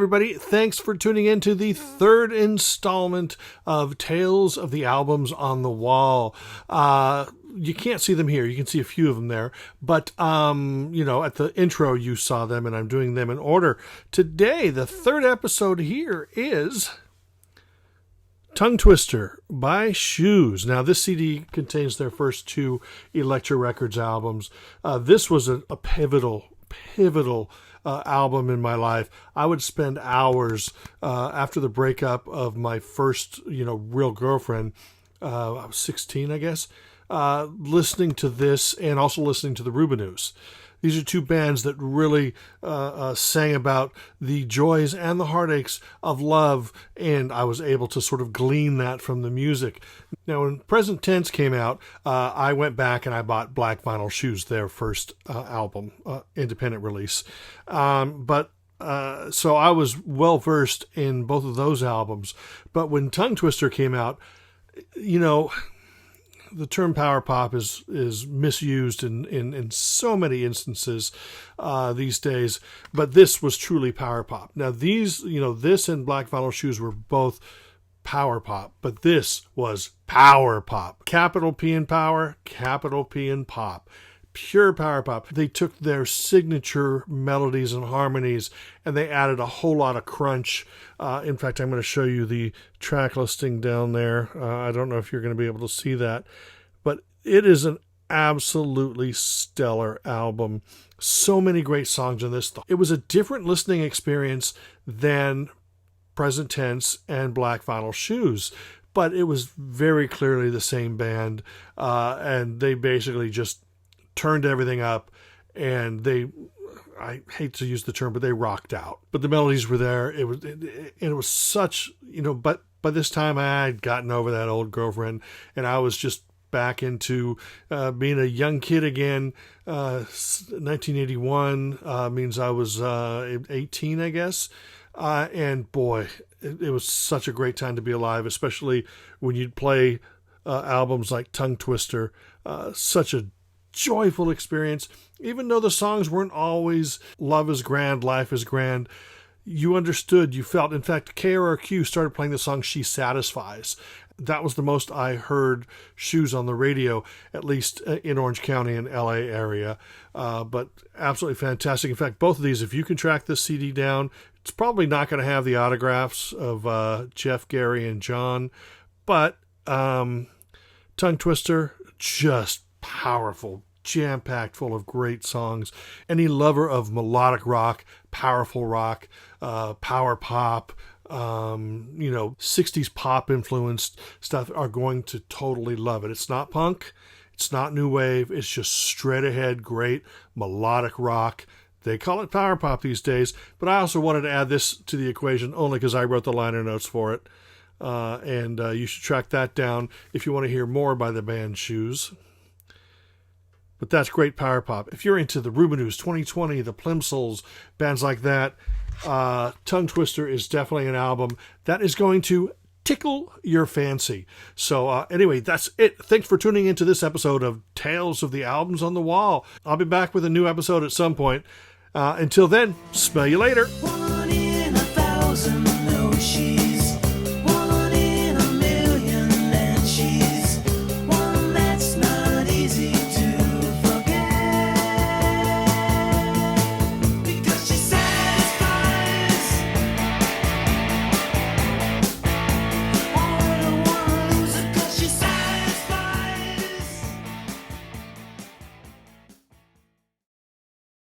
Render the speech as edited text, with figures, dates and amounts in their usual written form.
everybody. Thanks for tuning in to the third installment of Tales of the Albums on the Wall. You can't see them here. You can see a few of them there. But, at the intro, you saw them, and I'm doing them in order. Today, the third episode here is Tongue Twister by Shoes. Now, this CD contains their first two Elektra Records albums. This was a pivotal album in my life. I would spend hours after the breakup of my first, real girlfriend. I was 16, I guess. Listening to this and also listening to the Rubinoos. These are two bands that really sang about the joys and the heartaches of love, and I was able to sort of glean that from the music. Now, when Present Tense came out, I went back and I bought Black Vinyl Shoes, their first album, independent release. So I was well-versed in both of those albums. But when Tongue Twister came out, the term power pop is misused in so many instances these days, but this was truly power pop. Now this and Black Vinyl Shoes were both power pop, but this was power pop. Capital P in power, capital P in pop. Pure power pop. They took their signature melodies and harmonies and they added a whole lot of crunch. In fact, I'm going to show you the track listing down there. I don't know if you're going to be able to see that, but it is an absolutely stellar album. So many great songs in this. It was a different listening experience than Present Tense and Black Vinyl Shoes, but it was very clearly the same band, and they basically just turned everything up, and I hate to use the term, but they rocked out. But the melodies were there. It was such, but by this time I had gotten over that old girlfriend, and I was just back into being a young kid again. 1981 means I was 18, I guess. And boy, it was such a great time to be alive, especially when you'd play albums like Tongue Twister. Such a joyful experience. Even though the songs weren't always love is grand, life is grand, you understood, you felt. In fact, KRRQ started playing the song She Satisfies. That was the most I heard Shoes on the radio, at least in Orange County and LA area. But absolutely fantastic. In fact, both of these, if you can track this CD down, it's probably not going to have the autographs of Jeff, Gary, and John. But Tongue Twister, just powerful, jam-packed full of great songs. Any lover of melodic rock, powerful rock, power pop, 60s pop influenced stuff are going to totally love it. It's not punk, it's not new wave, it's just straight ahead, great melodic rock. They call it power pop these days, but I also wanted to add this to the equation only because I wrote the liner notes for it. And you should track that down if you want to hear more by the band Shoes. But that's great power pop. If you're into the Rubinoos, 2020, the Plimsolls, bands like that, Tongue Twister is definitely an album that is going to tickle your fancy. So anyway, that's it. Thanks for tuning into this episode of Tales of the Albums on the Wall. I'll be back with a new episode at some point. Until then, smell you later.